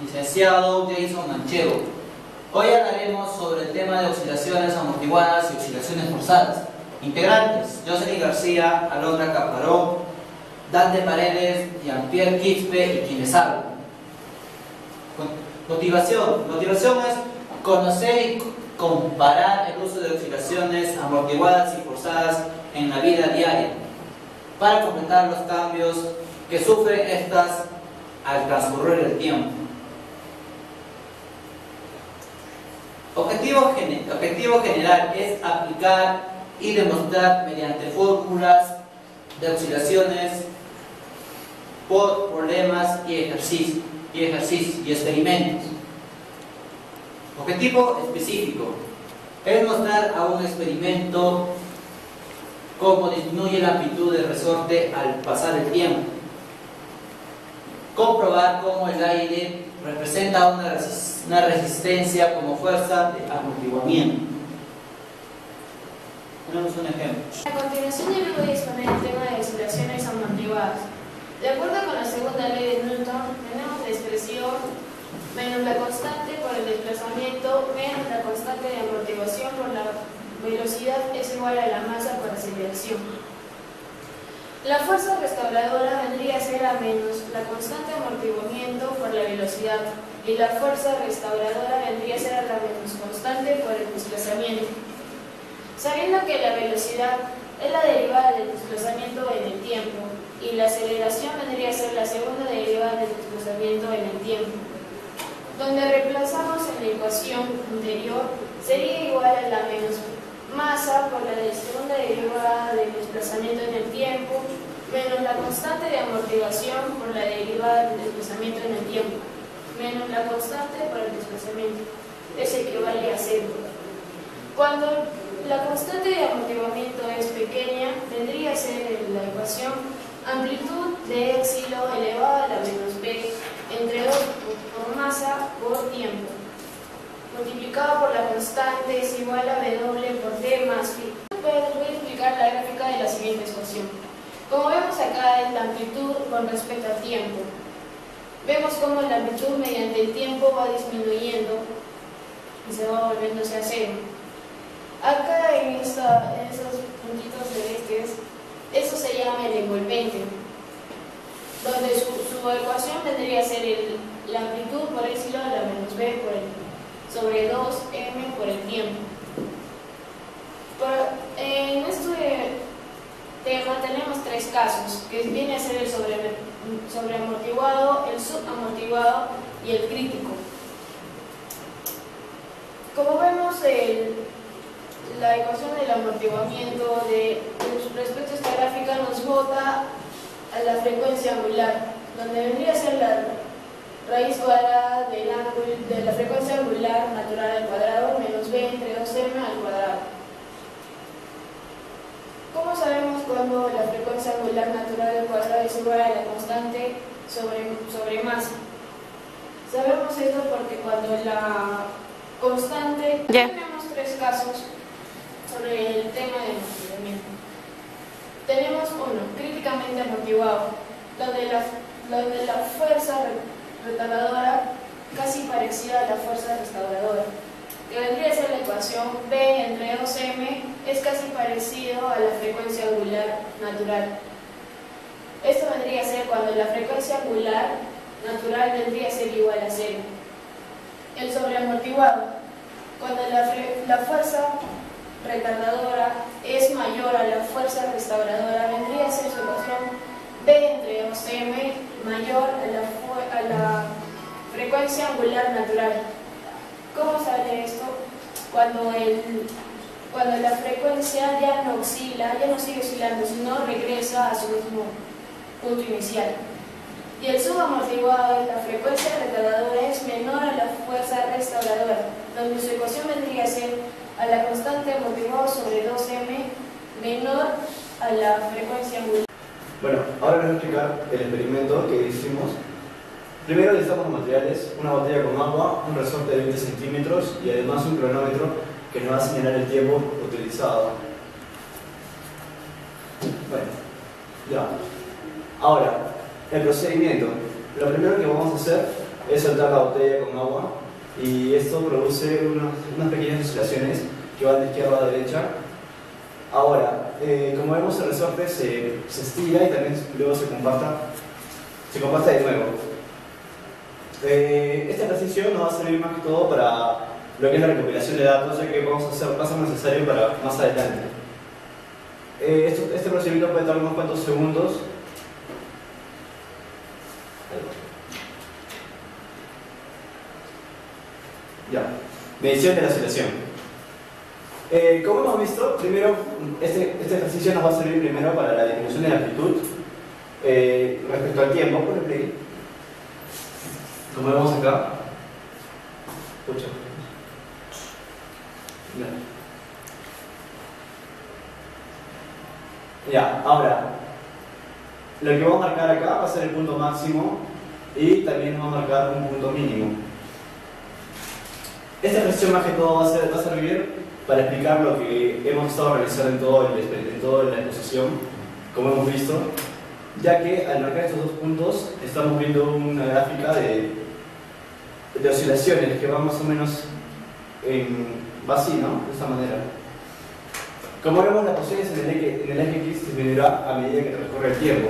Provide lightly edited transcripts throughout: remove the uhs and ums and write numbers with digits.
licenciado Jason Manchego. Hoy hablaremos sobre el tema de oscilaciones amortiguadas y oscilaciones forzadas. Integrantes: Jocelyn García, Alondra Caparón, Dante Paredes, Jean-Pierre Quispe y quienes hablan. Motivación es conocer y comparar el uso de oscilaciones amortiguadas y forzadas en la vida diaria para completar los cambios que sufren estas al transcurrir el tiempo. Objetivo general es aplicar y demostrar mediante fórmulas de oscilaciones por problemas y ejercicios y experimentos. Objetivo específico es mostrar a un experimento cómo disminuye la amplitud del resorte al pasar el tiempo. Comprobar cómo el aire representa una resistencia como fuerza de amortiguamiento. Tenemos un ejemplo. A continuación yo voy a exponer el tema de oscilaciones amortiguadas. De acuerdo con la segunda ley de Newton, tenemos la expresión menos la constante por el desplazamiento menos la constante de amortiguación por la velocidad es igual a la masa por aceleración. La fuerza restauradora vendría a ser a menos la constante de amortiguamiento por la velocidad y la fuerza restauradora vendría a ser a la menos constante por el desplazamiento. Sabiendo que la velocidad es la derivada del desplazamiento en el tiempo y la aceleración vendría a ser la segunda derivada del desplazamiento en el tiempo, donde reemplazamos en la ecuación anterior sería igual a la menos masa por la segunda derivada del desplazamiento en el tiempo menos la constante de amortiguación por la derivada del desplazamiento en el tiempo menos la constante por el desplazamiento es equivale a 0. Cuando la constante de amortiguamiento es pequeña, vendría a ser la ecuación amplitud de épsilon elevado a la menos b entre 2 por masa por tiempo, multiplicado por la constante es igual a W por T más phi. Voy a explicar la gráfica de la siguiente ecuación. Como vemos acá es la amplitud con respecto al tiempo. Vemos cómo la amplitud mediante el tiempo va disminuyendo y se va volviéndose a 0. Acá en esos puntitos celestes, eso se llama el envolvente, donde su ecuación vendría a ser la amplitud por epsilon a la menos b sobre 2m por el tiempo. En este tema tenemos tres casos, que viene a ser el sobreamortiguado, el subamortiguado y el crítico. Como vemos, la ecuación del amortiguamiento respecto a esta gráfica nos bota a la frecuencia angular, donde vendría a ser la raíz cuadrada de la frecuencia angular natural al cuadrado menos b entre 2m al cuadrado. ¿Cómo sabemos cuando la frecuencia angular natural al cuadrado es igual a la constante sobre masa? Sabemos esto porque cuando la constante... Tenemos tres casos sobre el tema del amortiguamiento. Tenemos uno, críticamente amortiguado, donde la fuerza retardadora casi parecida a la fuerza restauradora, que vendría a ser la ecuación B entre 2m es casi parecido a la frecuencia angular natural. Esto vendría a ser cuando la frecuencia angular natural vendría a ser igual a 0. El sobreamortiguado, cuando la fuerza retardadora es mayor a la fuerza restauradora, vendría a ser su ecuación B entre 2m mayor a la frecuencia angular natural. ¿Cómo sale esto? Cuando la frecuencia ya no oscila, ya no sigue oscilando, sino regresa a su mismo punto inicial. Y el subamortiguado, la frecuencia retardadora es menor a la fuerza restauradora, donde su ecuación vendría a ser a la constante amortiguado sobre 2m menor a la frecuencia angular. Bueno, ahora les voy a explicar el experimento que hicimos. Primero necesitamos los materiales, una botella con agua, un resorte de 20 centímetros y además un cronómetro que nos va a señalar el tiempo utilizado. Bueno, ya. Ahora, el procedimiento. Lo primero que vamos a hacer es soltar la botella con agua y esto produce unas pequeñas oscilaciones que van de izquierda a derecha. Ahora, como vemos, el resorte se estira y también luego se compacta de nuevo. Este ejercicio nos va a servir más que todo para lo que es la recopilación de datos, ya que vamos a hacer paso necesario para más adelante. Este procedimiento puede tardar unos cuantos segundos. Ya, medición de la oscilación. Como hemos visto, primero, este ejercicio nos va a servir primero para la disminución de la amplitud respecto al tiempo, por ejemplo. Como vemos acá. Escucha. Ya, ahora, lo que vamos a marcar acá va a ser el punto máximo y también vamos a marcar un punto mínimo. Esta ejercicio más que todo va a servir para explicar lo que hemos estado realizando en toda la exposición, como hemos visto, ya que al marcar estos dos puntos estamos viendo una gráfica de oscilaciones que van más o menos así, ¿no? De esta manera. Como vemos, las posiciones en el eje X disminuirá a medida que transcurre el tiempo.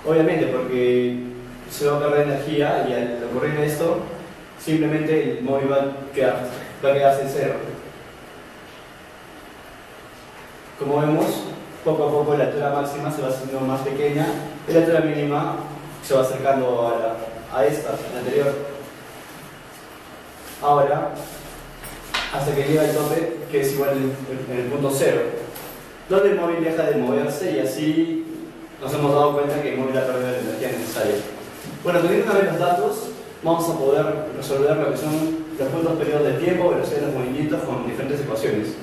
Obviamente porque se va a perder energía y al ocurrir esto, simplemente el móvil va a quedarse en cero. Como vemos, poco a poco la altura máxima se va haciendo más pequeña y la altura mínima se va acercando a esta, la anterior. Ahora, hasta que llega al tope, que es igual en el punto cero, donde el móvil deja de moverse y así nos hemos dado cuenta que el móvil ha perdido la energía necesaria. Bueno, teniendo una vez los datos, vamos a poder resolver lo que son los puntos periodos de tiempo, velocidad de los movimientos con diferentes ecuaciones.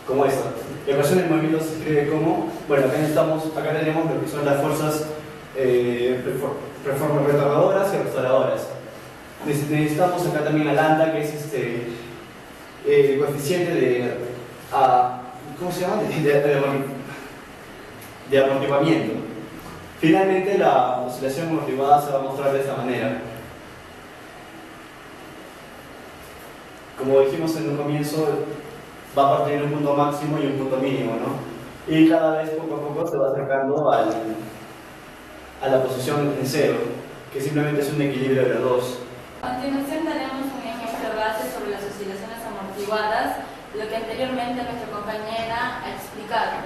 Como esta. La ecuación del movimiento se escribe como, bueno, acá tenemos lo que son las fuerzas retardadoras y restauradoras. Necesitamos acá también a lambda, que es el coeficiente ¿cómo se llama? De amortiguamiento. Finalmente, la oscilación amortiguada se va a mostrar de esta manera. Como dijimos en un comienzo, va a partir de un punto máximo y un punto mínimo, ¿no? Y cada vez poco a poco se va acercando a la posición en cero, que simplemente es un equilibrio de los dos. A continuación daremos un ejemplo base sobre las oscilaciones amortiguadas, lo que anteriormente nuestra compañera ha explicado.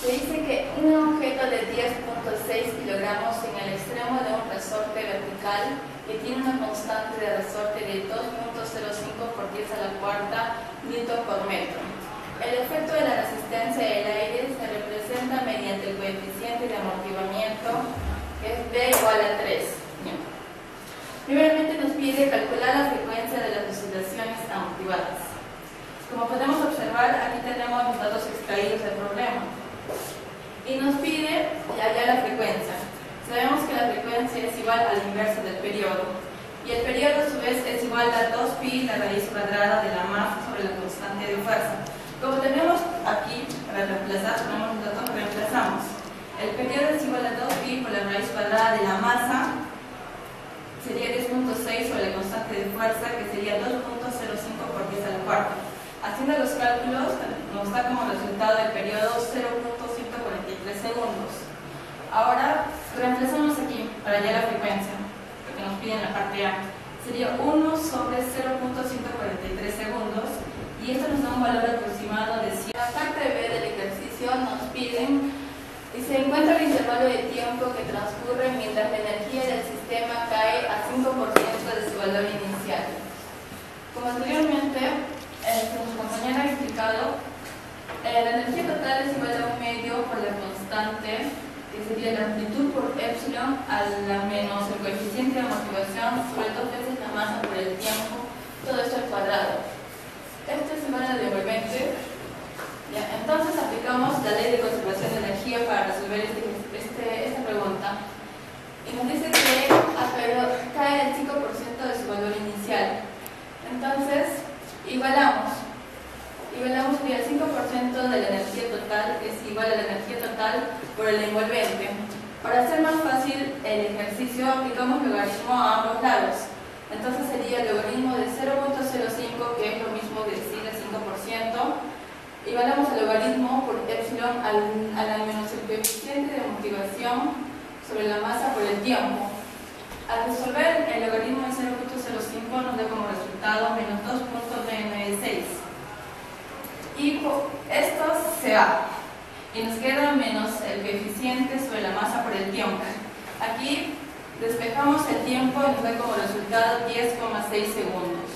Se dice que un objeto de 10.6 kilogramos en el extremo de un resorte vertical que tiene una constante de resorte de 2.05 por 10 a la cuarta newton por metro. El efecto de la resistencia del aire se representa mediante el coeficiente de amortiguamiento, que es B igual a 3. Primeramente nos pide calcular la frecuencia de las oscilaciones amortiguadas. Como podemos observar, aquí tenemos los datos extraídos del problema. Y nos pide hallar la frecuencia. Sabemos que la frecuencia es igual al inverso del periodo. Y el periodo a su vez es igual a 2pi la raíz cuadrada de la masa sobre la constante de fuerza. Como tenemos aquí, para reemplazar, tenemos un dato que reemplazamos. El periodo es igual a 2pi por la raíz cuadrada de la masa, sería 10.6 sobre la constante de fuerza, que sería 2.05 por 10 a la cuarta. Haciendo los cálculos, nos da como resultado el periodo 0.143 segundos. Ahora, reemplazamos aquí para hallar la frecuencia, lo que nos pide en la parte A. Sería 1 sobre 0.143 segundos, y esto nos da un valor aproximado de 100. En la parte B del ejercicio nos piden y se encuentra el intervalo de tiempo que transcurre mientras la energía del sistema cae a 5% de su valor inicial. Como anteriormente, nuestra compañera ha explicado, la energía total es igual a 1 medio por la constante, que sería la amplitud por epsilon a la menos el coeficiente de amortiguación sobre 2 veces la masa por el tiempo, todo esto al cuadrado. Esto es igual al envolvente. Entonces aplicamos la ley de conservación de energía para resolver esta pregunta. Y nos dice que cae el 5% de su valor inicial. Entonces, igualamos que el 5% de la energía total es igual a la energía total por el envolvente. Para hacer más fácil el ejercicio, aplicamos logaritmo a ambos lados. Entonces sería el logaritmo de 0.05, que es lo mismo que decir el 5%, igualamos el logaritmo por epsilon a la menos el coeficiente de amortiguación sobre la masa por el tiempo. Al resolver el logaritmo de 0.05 nos da como resultado menos 2.996. Y esto se va. Y nos queda menos el coeficiente sobre la masa por el tiempo. Aquí despejamos el tiempo y nos da como resultado 10,6 segundos.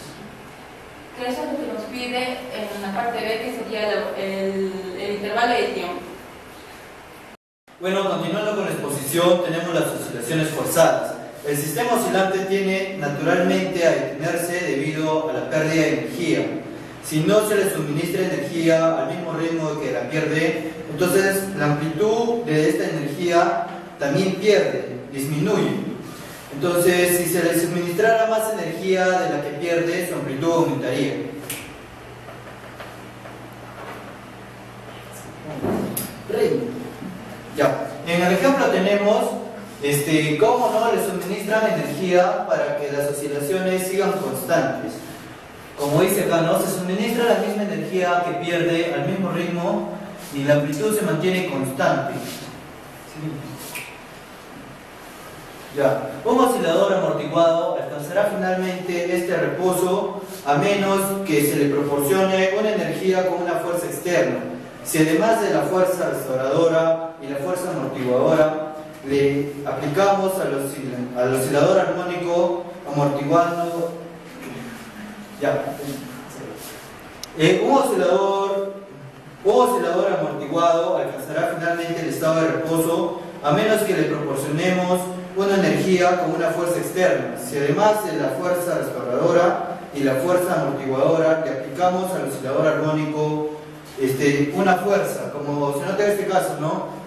Que eso es lo que nos pide en la parte B, que sería el intervalo de tiempo. Bueno, continuando con la exposición, tenemos las oscilaciones forzadas. El sistema oscilante tiene naturalmente a detenerse debido a la pérdida de energía. Si no se le suministra energía al mismo ritmo que la pierde, entonces la amplitud de esta energía también pierde, disminuye. Entonces, si se le suministrara más energía de la que pierde, su amplitud aumentaría. Ya, en el ejemplo tenemos cómo no le suministran energía para que las oscilaciones sigan constantes. Como dice acá, ¿no? Se suministra la misma energía que pierde al mismo ritmo y la amplitud se mantiene constante. ¿Sí? Ya. Un oscilador amortiguado alcanzará finalmente este reposo a menos que se le proporcione una energía con una fuerza externa. Si además de la fuerza restauradora y la fuerza amortiguadora le aplicamos al oscilador armónico amortiguando, un oscilador amortiguado alcanzará finalmente el estado de reposo a menos que le proporcionemos una energía con una fuerza externa. Si además de la fuerza restauradora y la fuerza amortiguadora le aplicamos al oscilador armónico una fuerza, como se nota en este caso, ¿no?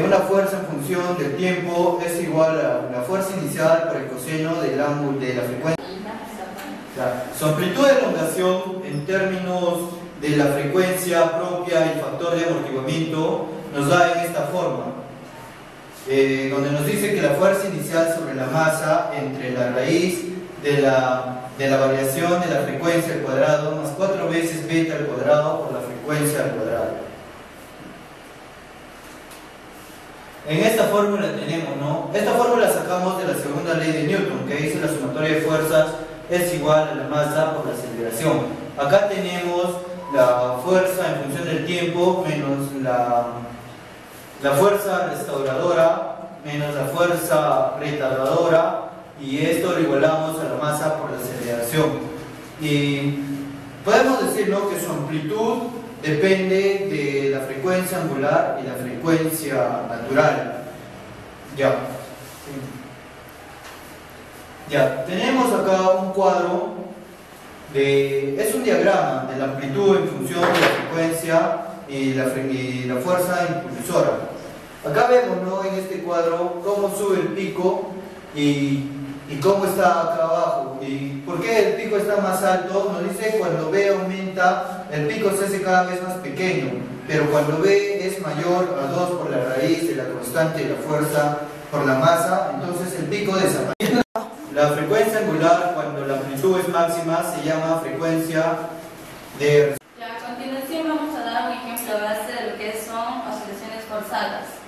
Una fuerza en función del tiempo es igual a la fuerza inicial por el coseno del ángulo de la frecuencia. Su amplitud de elongación en términos de la frecuencia propia y factor de amortiguamiento nos da en esta forma, donde nos dice que la fuerza inicial sobre la masa entre la raíz de la variación de la frecuencia al cuadrado más 4 veces beta al cuadrado por la frecuencia al cuadrado. En esta fórmula tenemos, ¿no? Esta fórmula sacamos de la segunda ley de Newton, que dice la sumatoria de fuerzas es igual a la masa por la aceleración. Acá tenemos la fuerza en función del tiempo menos la fuerza restauradora menos la fuerza retardadora, y esto lo igualamos a la masa por la aceleración. Y podemos decir, ¿no?, que su amplitud depende de la frecuencia angular y la frecuencia natural. Ya, tenemos acá un cuadro es un diagrama de la amplitud en función de la frecuencia y la fuerza impulsora. Acá vemos, ¿no?, en este cuadro cómo sube el pico y cómo está acá abajo. ¿Y por qué el pico está más alto? Nos dice cuando B aumenta, el pico se hace cada vez más pequeño, pero cuando B es mayor a 2 por la raíz de la constante de la fuerza por la masa, entonces el pico desaparece. La frecuencia angular, cuando la amplitud es máxima, se llama frecuencia de... A continuación vamos a dar un ejemplo base de lo que son oscilaciones forzadas.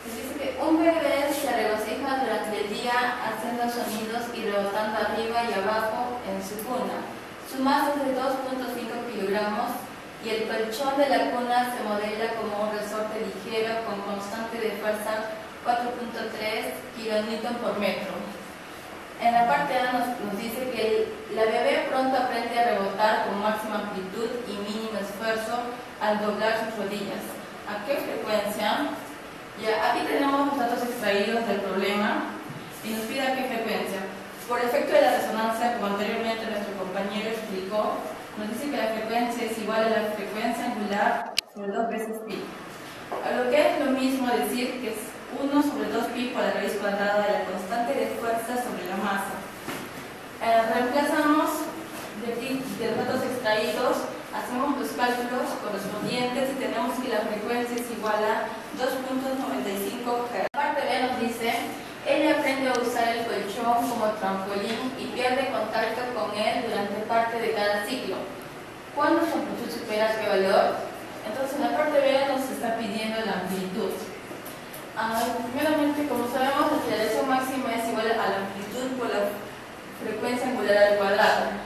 Se dice que un bebé se regocija durante el día haciendo sonidos y rebotando arriba y abajo en su cuna. Su masa es de 2.5 kilogramos y el colchón de la cuna se modela como un resorte ligero con constante de fuerza 4.3 kN por metro. En la parte A nos dice que la bebé pronto aprende a rebotar con máxima amplitud y mínimo esfuerzo al doblar sus rodillas. ¿A qué frecuencia? Ya, aquí tenemos los datos extraídos del problema y nos pide a qué frecuencia. Por efecto de la resonancia, como anteriormente nuestro compañero explicó, nos dice que la frecuencia es igual a la frecuencia angular sobre 2 veces pi. A lo que es lo mismo decir que es 1 sobre 2 pi por la raíz cuadrada de la constante de fuerza sobre la masa. Reemplazamos de los datos extraídos, hacemos los cálculos correspondientes y tenemos que la frecuencia es igual a 2.95 Hz. La parte B nos dice, ella aprende a usar el colchón como trampolín contacto con él durante parte de cada ciclo. ¿Cuándo su amplitud supera qué valor? Entonces en la parte B nos está pidiendo la amplitud. Primeramente, como sabemos, la aceleración máxima es igual a la amplitud por la frecuencia angular al cuadrado.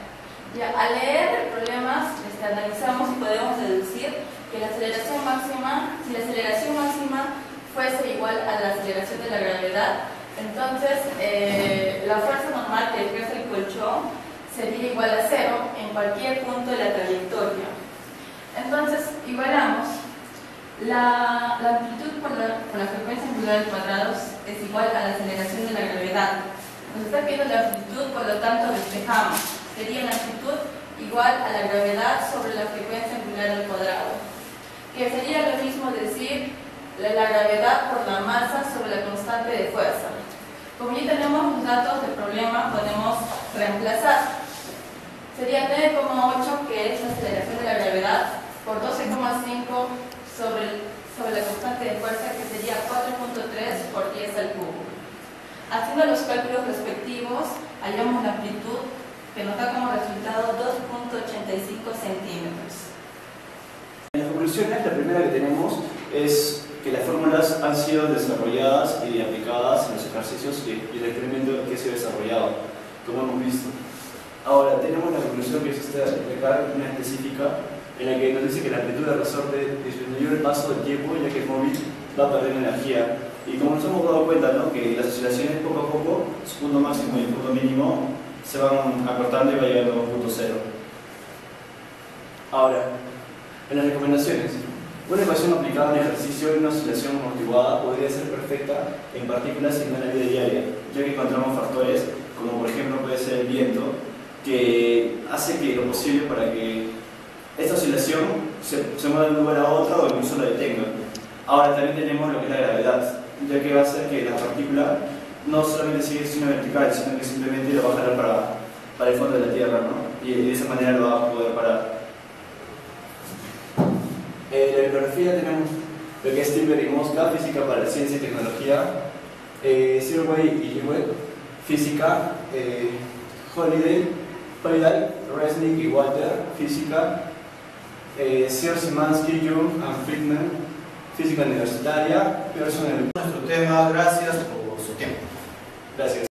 Ya, al leer el problema, analizamos y podemos deducir que la aceleración máxima, si la aceleración máxima fuese igual a la aceleración de la gravedad, entonces la fuerza normal que ejerce el colchón sería igual a cero en cualquier punto de la trayectoria. Entonces, igualamos. La amplitud por la frecuencia angular al cuadrado es igual a la aceleración de la gravedad. Nos está pidiendo la amplitud, por lo tanto despejamos. Sería la amplitud igual a la gravedad sobre la frecuencia angular al cuadrado. Que sería lo mismo decir la gravedad por la masa sobre la constante de fuerza. Como ya tenemos los datos del problema, podemos reemplazar. Sería 9,8, que es la aceleración de la gravedad, por 12,5 sobre la constante de fuerza, que sería 4.3 por 10 al cubo. Haciendo los cálculos respectivos, hallamos la amplitud, que nos da como resultado 2.85 centímetros. En las conclusiones, la primera que tenemos es que las fórmulas han sido desarrolladas y aplicadas en los ejercicios y el experimento que ha sido desarrollado, como hemos visto. Ahora, tenemos la conclusión que es esta una específica, en la que nos dice que la amplitud del resorte disminuyó el paso del tiempo, ya que el móvil va perdiendo energía. Y como nos hemos dado cuenta, ¿no?, que las oscilaciones poco a poco, su punto máximo y el punto mínimo, se van acortando y va llegando a un punto cero. Ahora, en las recomendaciones, una ecuación aplicada en ejercicio y una oscilación amortiguada podría ser perfecta en partículas y no en la vida diaria, ya que encontramos factores, como por ejemplo puede ser el viento, que hace que lo posible para que esta oscilación se mueva de un lugar a otro o incluso la detenga. Ahora también tenemos lo que es la gravedad, ya que va a hacer que la partícula no solamente siga siendo vertical, sino que simplemente lo va a jalar para el fondo de la Tierra, ¿no? Y de esa manera lo va a poder parar. En la bibliografía tenemos lo que es Tilbury y Mosca, física para la ciencia y tecnología, Sirway y Hewitt, física, Holiday, Resnick y Walter, física, Sir Szymanski, Jung and Friedman, física universitaria, Pearson. Nuestro tema, gracias por su tiempo. Gracias.